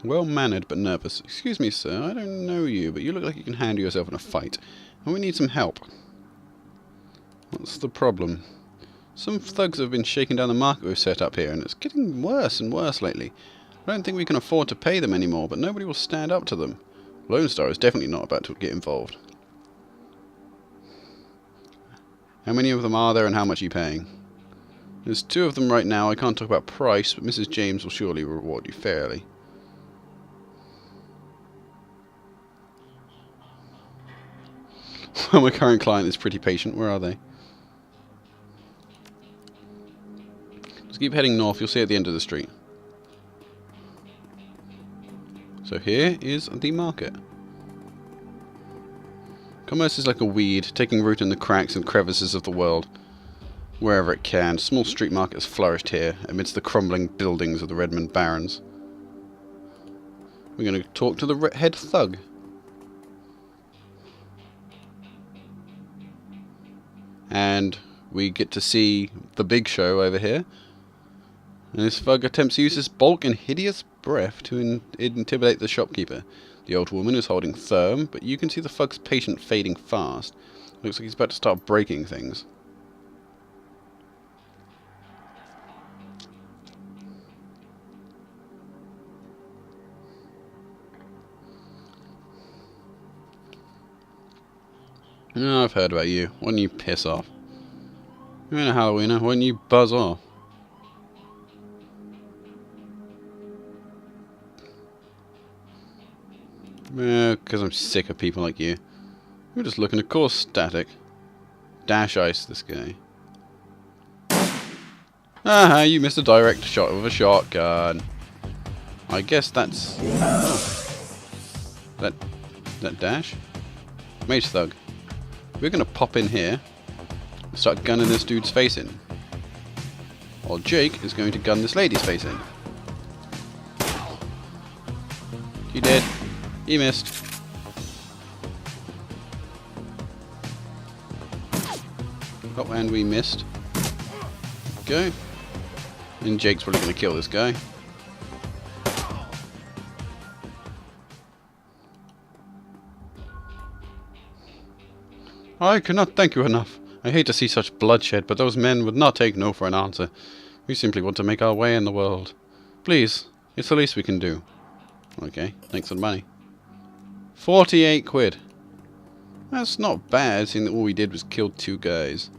Well-mannered but nervous. Excuse me, sir, I don't know you, but you look like you can handle yourself in a fight. And we need some help. What's the problem? Some thugs have been shaking down the market we've set up here, and it's getting worse and worse lately. I don't think we can afford to pay them anymore, but nobody will stand up to them. Lone Star is definitely not about to get involved. How many of them are there, and how much are you paying? There's 2 of them right now. I can't talk about price, but Mrs. James will surely reward you fairly. Well, my current client is pretty patient. Where are they? Just keep heading north. You'll see at the end of the street. So here is the market. Commerce is like a weed, taking root in the cracks and crevices of the world. Wherever it can, small street markets flourished here, amidst the crumbling buildings of the Redmond Barons. We're going to talk to the head thug. And we get to see the big show over here. And this thug attempts to use his bulk and hideous breath to intimidate the shopkeeper. The old woman is holding firm, but you can see the thug's patient fading fast. Looks like he's about to start breaking things. Oh, I've heard about you. Why don't you piss off? You're in a Halloweener. Why don't you buzz off? Because I'm sick of people like you. You're just looking to cause static. Dash ice this guy. Aha, you missed a direct shot with a shotgun. I guess that's... Oh. That dash? Mage thug. We're going to pop in here and start gunning this dude's face in. While Jake is going to gun this lady's face in. He did. He missed. Oh, and we missed. Go. And Jake's probably going to kill this guy. I cannot thank you enough. I hate to see such bloodshed, but those men would not take no for an answer. We simply want to make our way in the world. Please, it's the least we can do. Okay, thanks for the money. 48 quid. That's not bad, seeing that all we did was kill 2 guys.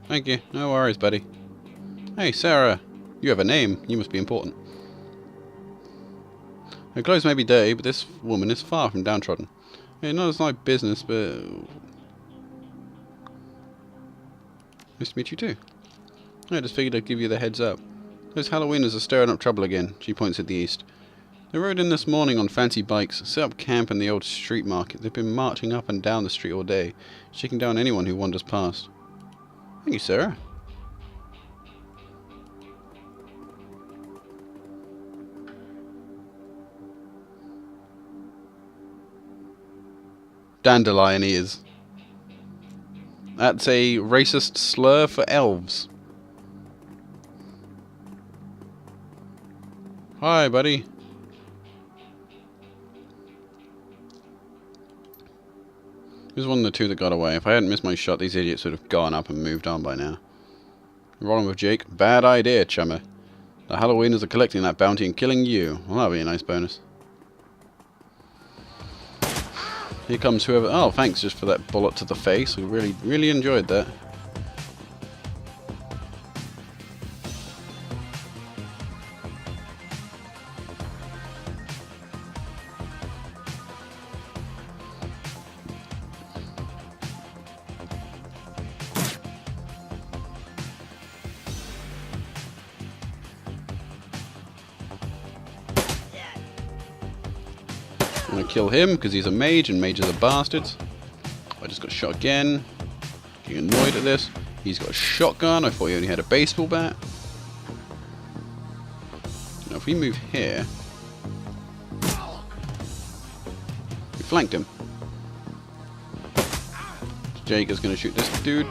Thank you. No worries, buddy. Hey, Sarah. You have a name. You must be important. Her clothes may be dirty, but this woman is far from downtrodden. Yeah, not as my business, but... Nice to meet you too. I just figured I'd give you the heads up. Those Halloweeners are stirring up trouble again. She points at the east. They rode in this morning on fancy bikes, set up camp in the old street market. They've been marching up and down the street all day, shaking down anyone who wanders past. Thank you, Sarah. Dandelion ears. That's a racist slur for elves. Hi, buddy. He was one of the 2 that got away. If I hadn't missed my shot, these idiots would have gone up and moved on by now. Rolling with Jake. Bad idea, chummer. The Halloweeners are collecting that bounty and killing you. Well, that'll be a nice bonus. Here comes whoever... Oh, thanks just for that bullet to the face. We really enjoyed that. I'm going to kill him because he's a mage and mages are bastards. I just got shot again. Getting annoyed at this. He's got a shotgun. I thought he only had a baseball bat. Now if we move here... We flanked him. Jake is going to shoot this dude.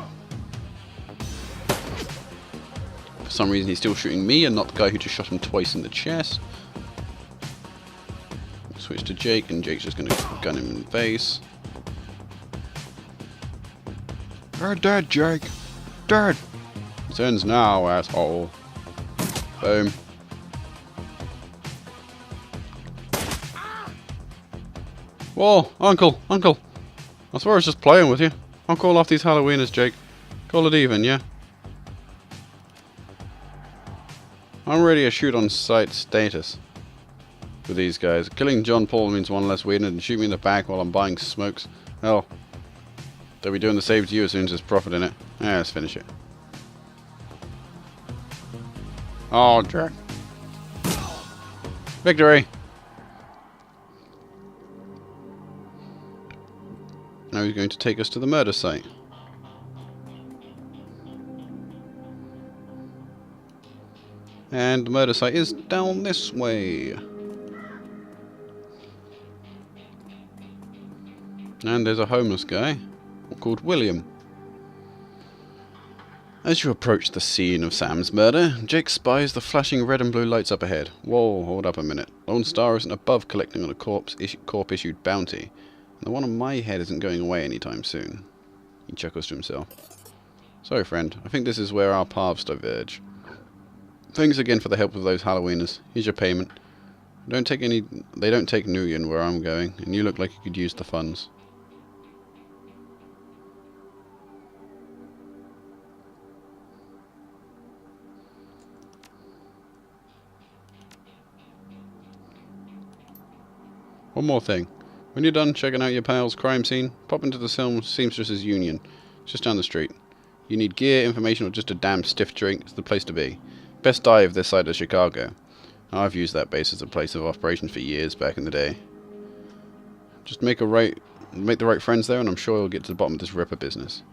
For some reason he's still shooting me and not the guy who just shot him twice in the chest. Switch to Jake, and Jake's just going to gun him in the face. You're dead, Jake. Dead. It ends now, asshole. Boom. Whoa, Uncle. I swear I was just playing with you. I'll call off these Halloweeners, Jake. Call it even, yeah? I'm ready to shoot on sight status with these guys. Killing John Paul means one less weird and shoot me in the back while I'm buying smokes. Hell, they'll be doing the same to you as soon as there's profit in it. Yeah, let's finish it. Oh, Jack. Victory! Now he's going to take us to the murder site. And the murder site is down this way. And there's a homeless guy called William. As you approach the scene of Sam's murder, Jake spies the flashing red and blue lights up ahead. Whoa, hold up a minute. Lone Star isn't above collecting on a corp-issued bounty. And the one on my head isn't going away anytime soon. He chuckles to himself. Sorry, friend. I think this is where our paths diverge. Thanks again for the help with those Halloweeners. Here's your payment. They don't take Nuyen where I'm going, and you look like you could use the funds. One more thing. When you're done checking out your pal's crime scene, pop into the Seamstress's Union. It's just down the street. You need gear, information, or just a damn stiff drink, it's the place to be. Best dive this side of Chicago. I've used that base as a place of operations for years back in the day. Just make the right friends there, and I'm sure you'll get to the bottom of this Ripper business.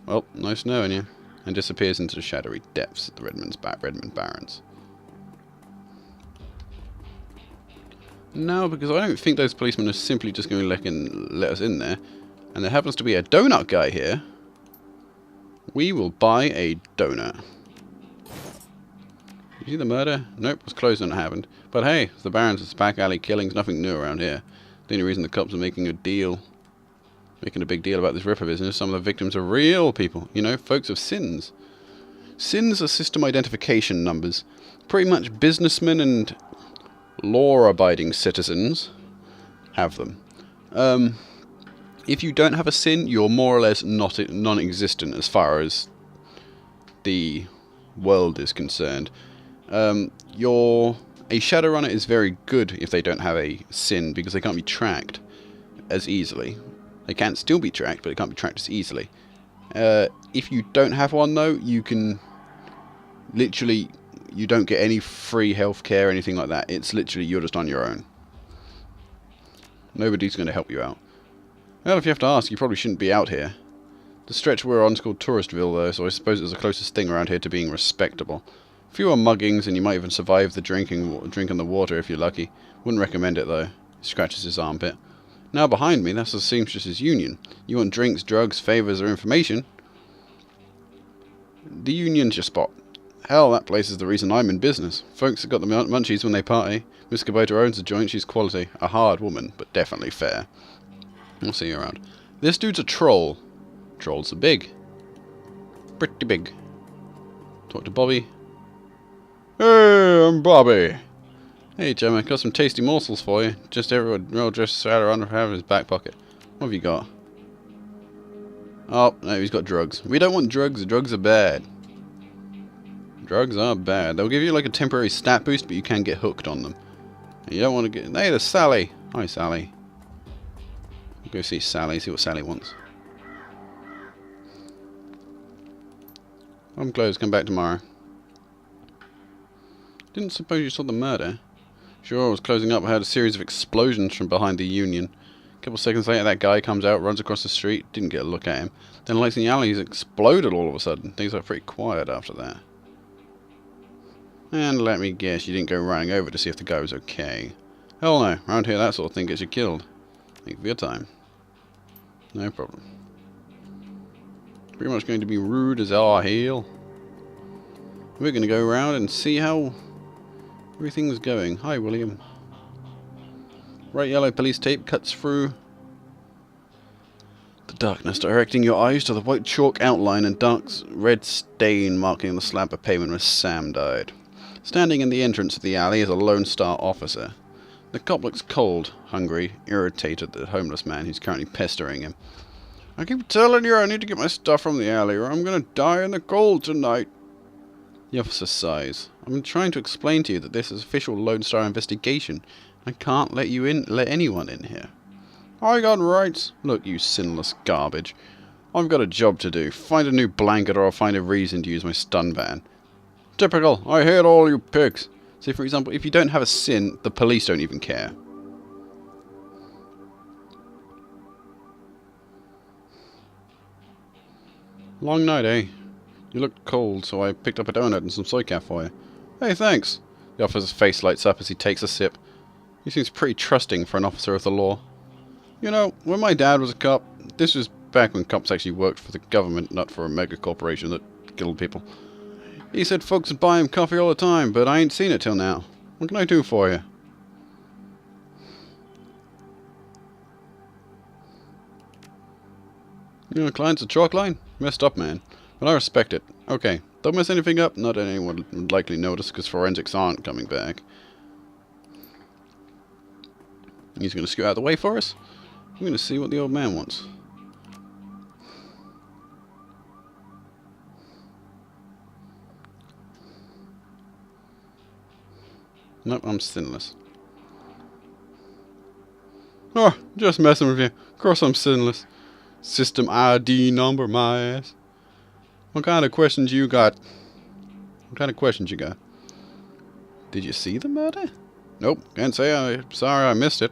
Well, nice knowing you. And disappears into the shadowy depths of the Redmond Barrens. No, because I don't think those policemen are simply just going to let us in there. And there happens to be a donut guy here. We will buy a donut. You see the murder? Nope, it was closed when it happened. But hey, it's the Barrens, it's back alley killings, nothing new around here. The only reason the cops are making a big deal about this Ripper business, some of the victims are real people. You know, folks of sins. Sins are system identification numbers. Pretty much businessmen and law-abiding citizens have them. If you don't have a sin, you're more or less non-existent as far as the world is concerned. A Shadowrunner is very good if they don't have a sin, because they can't be tracked as easily. They can still be tracked, but they can't be tracked as easily. If you don't have one, though, you can literally... You don't get any free healthcare or anything like that. It's literally you're just on your own. Nobody's going to help you out. Well, if you have to ask, you probably shouldn't be out here. The stretch we're on is called Touristville, though, so I suppose it's the closest thing around here to being respectable. Fewer muggings, and you might even survive the drinking the water if you're lucky. Wouldn't recommend it, though. He scratches his armpit. Now behind me, that's the Seamstress's Union. You want drinks, drugs, favours, or information? The Union's your spot. Hell, that place is the reason I'm in business. Folks have got the munchies when they party. Miss Kubota owns the joint, she's quality. A hard woman, but definitely fair. I'll see you around. This dude's a troll. Trolls are big. Pretty big. Talk to Bobby. Hey, I'm Bobby. Hey, Gemma, got some tasty morsels for you. Just everyone well dressed Shadowrun have in his back pocket. What have you got? Oh, no, he's got drugs. We don't want drugs. Drugs are bad. Drugs are bad. They'll give you like a temporary stat boost, but you can get hooked on them. And you don't want to get... Hey, there's Sally. Hi, Sally. We'll go see Sally, see what Sally wants. I'm closed. Come back tomorrow. Didn't suppose you saw the murder. Sure, I was closing up. I heard a series of explosions from behind the Union. A couple seconds later, that guy comes out, runs across the street. Didn't get a look at him. Then lights in the alleys exploded all of a sudden. Things got pretty quiet after that. And let me guess, you didn't go running over to see if the guy was okay. Hell no, around here that sort of thing gets you killed. Thank you for your time. No problem. Pretty much going to be rude as all hell. We're going to go around and see how everything's going. Hi, William. Bright yellow police tape cuts through the darkness, directing your eyes to the white chalk outline and dark red stain marking the slab of pavement where Sam died. Standing in the entrance of the alley is a Lone Star officer. The cop looks cold, hungry, irritated at the homeless man who's currently pestering him. I keep telling you I need to get my stuff from the alley or I'm going to die in the cold tonight. The officer sighs. I've been trying to explain to you that this is official Lone Star investigation. I can't let anyone in here. I got rights. Look, you sinless garbage. I've got a job to do. Find a new blanket or I'll find a reason to use my stun van. Typical. I hate all you pigs. Say, for example, if you don't have a sin, the police don't even care. Long night, eh? You looked cold, so I picked up a donut and some soy calf for you. Hey, thanks. The officer's face lights up as he takes a sip. He seems pretty trusting for an officer of the law. You know, when my dad was a cop, this was back when cops actually worked for the government, not for a mega corporation that killed people. He said folks would buy him coffee all the time, but I ain't seen it till now. What can I do for you? You know, client's a chalk line? Messed up, man. But I respect it. Okay, don't mess anything up. Not that anyone would likely notice, because forensics aren't coming back. He's going to scoot out of the way for us. I'm going to see what the old man wants. Nope, I'm sinless. Oh, just messing with you. Of course I'm sinless. System ID number, my ass. What kind of questions you got? What kind of questions you got? Did you see the murder? Nope, can't say. I'm sorry I missed it.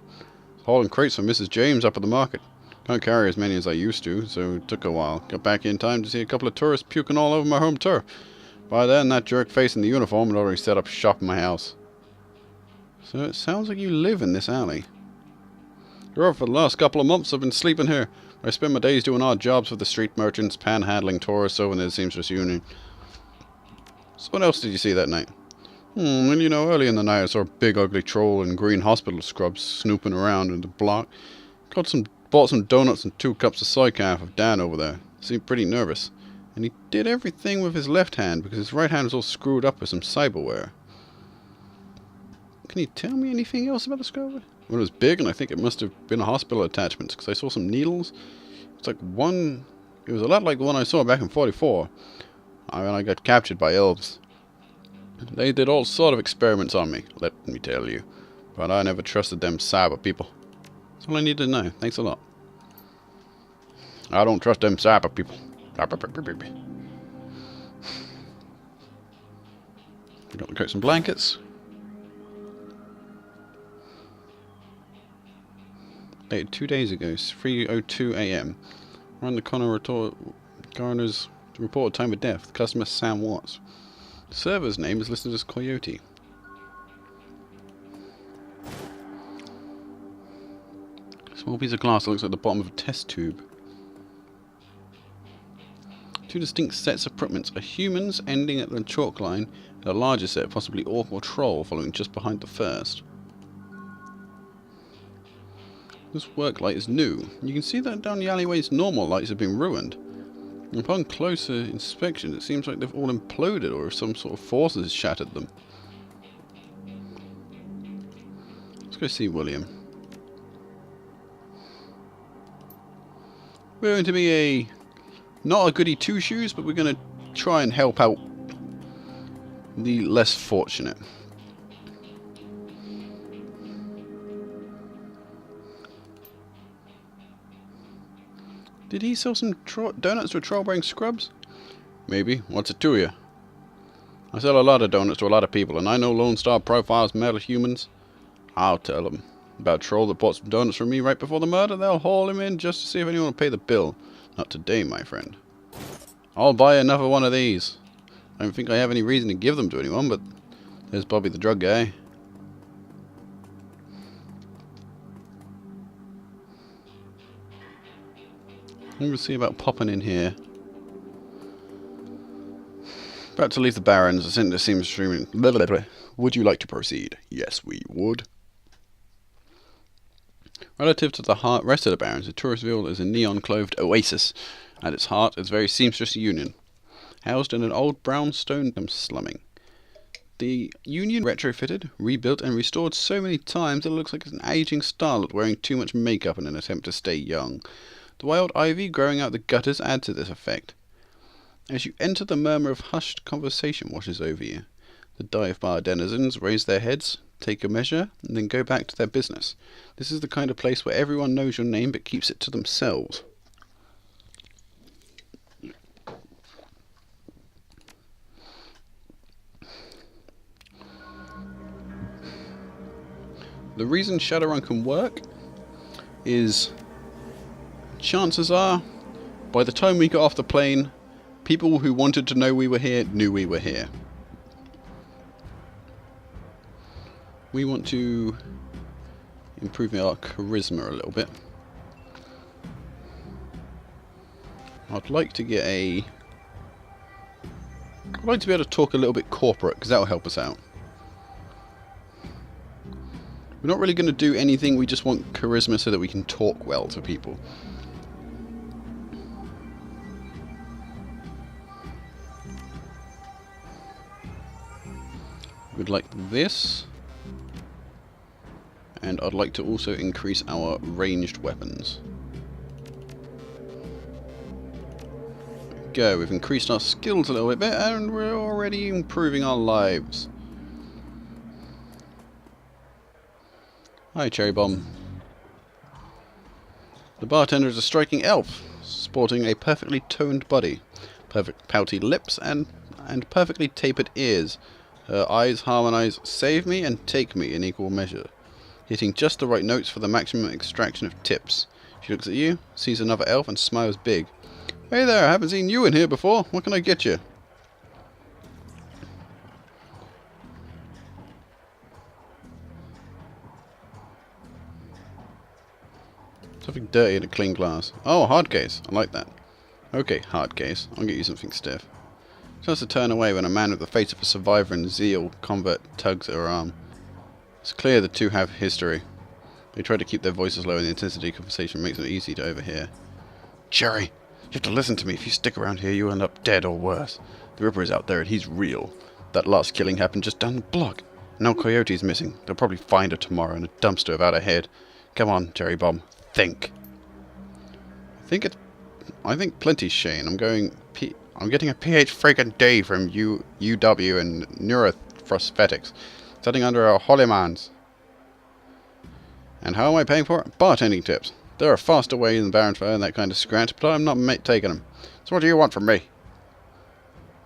Hauling crates for Mrs. James up at the market. Can't carry as many as I used to, so it took a while. Got back in time to see a couple of tourists puking all over my home turf. By then, that jerk face in the uniform had already set up shop in my house. So it sounds like you live in this alley. Sure, for the last couple of months I've been sleeping here. I spend my days doing odd jobs for the street merchants, panhandling tourists over near the Seamstress Union. So what else did you see that night? Well, you know, early in the night I saw a big ugly troll in green hospital scrubs snooping around in the block. Bought some donuts and 2 cups of soy calf of Dan over there. Seemed pretty nervous. And he did everything with his left hand because his right hand was all screwed up with some cyberware. Can you tell me anything else about the scrub? Well, it was big, and I think it must have been a hospital attachment, because I saw some needles. It's like one... It was a lot like the one I saw back in 44, when I got captured by elves. They did all sort of experiments on me, let me tell you. But I never trusted them cyber people. That's all I need to know. Thanks a lot. I don't trust them cyber people. We got to coat some blankets. Dated 2 days ago, 3:02 a.m. Around the corner, coroner's reported time of death. The customer Sam Watts. The server's name is listed as Coyote. Small piece of glass that looks like the bottom of a test tube. 2 distinct sets of footprints are humans ending at the chalk line, and a larger set, possibly orc or troll, following just behind the first. This work light is new. You can see that down the alleyway's normal lights have been ruined. Upon closer inspection, it seems like they've all imploded or some sort of force has shattered them. Let's go see William. We're going to be not a goody two-shoes, but we're going to try and help out the less fortunate. Did he sell some donuts to a troll wearing scrubs? Maybe. What's it to you? I sell a lot of donuts to a lot of people, and I know Lone Star profiles metal humans. I'll tell them. About a troll that bought some donuts from me right before the murder, they'll haul him in just to see if anyone will pay the bill. Not today, my friend. I'll buy another one of these. I don't think I have any reason to give them to anyone, but there's Bobby the drug guy. I'm going to see about popping in here. About to leave the Barrens. The sentence seems streaming. Would you like to proceed? Yes, we would. Relative to the rest of the Barrens, the Touristville is a neon-clothed oasis. At its heart is very seamstress union, housed in an old brownstone slumming. The union retrofitted, rebuilt and restored so many times that it looks like an aging starlet wearing too much makeup in an attempt to stay young. The wild ivy growing out the gutters add to this effect. As you enter, the murmur of hushed conversation washes over you. The dive bar denizens raise their heads, take a measure, and then go back to their business. This is the kind of place where everyone knows your name but keeps it to themselves. The reason Shadowrun can work is, chances are, by the time we got off the plane, people who wanted to know we were here knew we were here. We want to improve our charisma a little bit. I'd like to get I'd like to be able to talk a little bit corporate, because that will help us out. We're not really going to do anything, we just want charisma so that we can talk well to people. We'd like this. And I'd like to also increase our ranged weapons. There we go, we've increased our skills a little bit and we're already improving our lives. Hi, Cherry Bomb. The bartender is a striking elf, sporting a perfectly toned body, perfect pouty lips, and perfectly tapered ears. Her eyes harmonize save me and take me in equal measure, hitting just the right notes for the maximum extraction of tips. She looks at you, sees another elf, and smiles big. Hey there, I haven't seen you in here before. What can I get you? Something dirty in a clean glass. Oh, hard case. I like that. Okay, hard case. I'll get you something stiff. She has to turn away when a man with the face of a survivor and zeal convert tugs at her arm. It's clear the two have history. They try to keep their voices low and the intensity of conversation makes them easy to overhear. Cherry, you have to listen to me. If you stick around here, you end up dead or worse. The Ripper is out there and he's real. That last killing happened just down the block. Now Coyote's missing. They'll probably find her tomorrow in a dumpster without a head. Come on, Cherry Bomb. Think. I think plenty, Shane. I'm getting a PH friggin' D from UW and Neuroprosthetics, studying under our holy mans. And how am I paying for it? Bartending tips. There are faster ways than Baron to earn that kind of scratch, but I'm not taking them. So what do you want from me?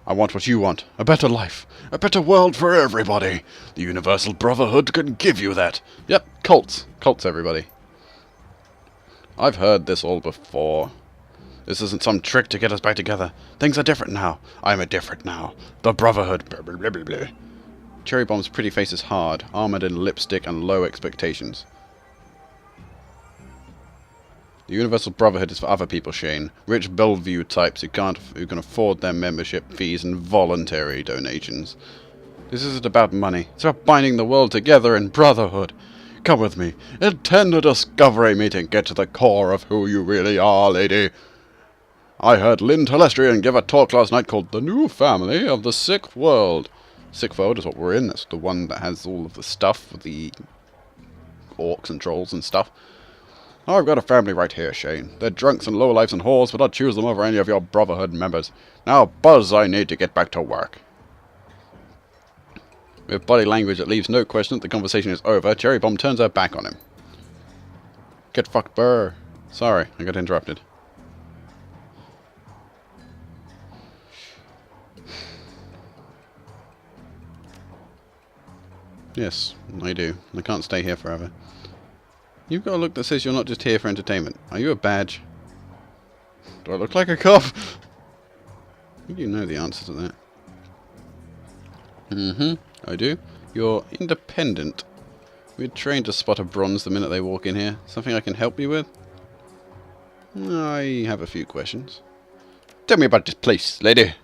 I want what you want. A better life. A better world for everybody. The Universal Brotherhood can give you that. Yep, cults. Cults, everybody. I've heard this all before. This isn't some trick to get us back together. Things are different now. I'm a different now. The Brotherhood. Blah, blah, blah, blah, blah. Cherry Bomb's pretty face is hard, armoured in lipstick and low expectations. The Universal Brotherhood is for other people, Shane. Rich Bellevue types who can afford their membership fees and voluntary donations. This isn't about money. It's about binding the world together in brotherhood. Come with me. Attend a discovery meeting. Get to the core of who you really are, lady. I heard Lynn Telestrian give a talk last night called The New Family of the Sixth World. Sixth World is what we're in. That's the one that has all of the stuff with the orcs and trolls and stuff. I've got a family right here, Shane. They're drunks and lowlifes and whores, but I'd choose them over any of your Brotherhood members. Now, Buzz, I need to get back to work. With body language that leaves no question that the conversation is over, Cherry Bomb turns her back on him. Get fucked, burr. Sorry, I got interrupted. Yes, I do. I can't stay here forever. You've got a look that says you're not just here for entertainment. Are you a badge? Do I look like a cop? I think you know the answer to that. I do. You're independent. We're trained to spot a bronze the minute they walk in here. Something I can help you with? I have a few questions. Tell me about this place, lady.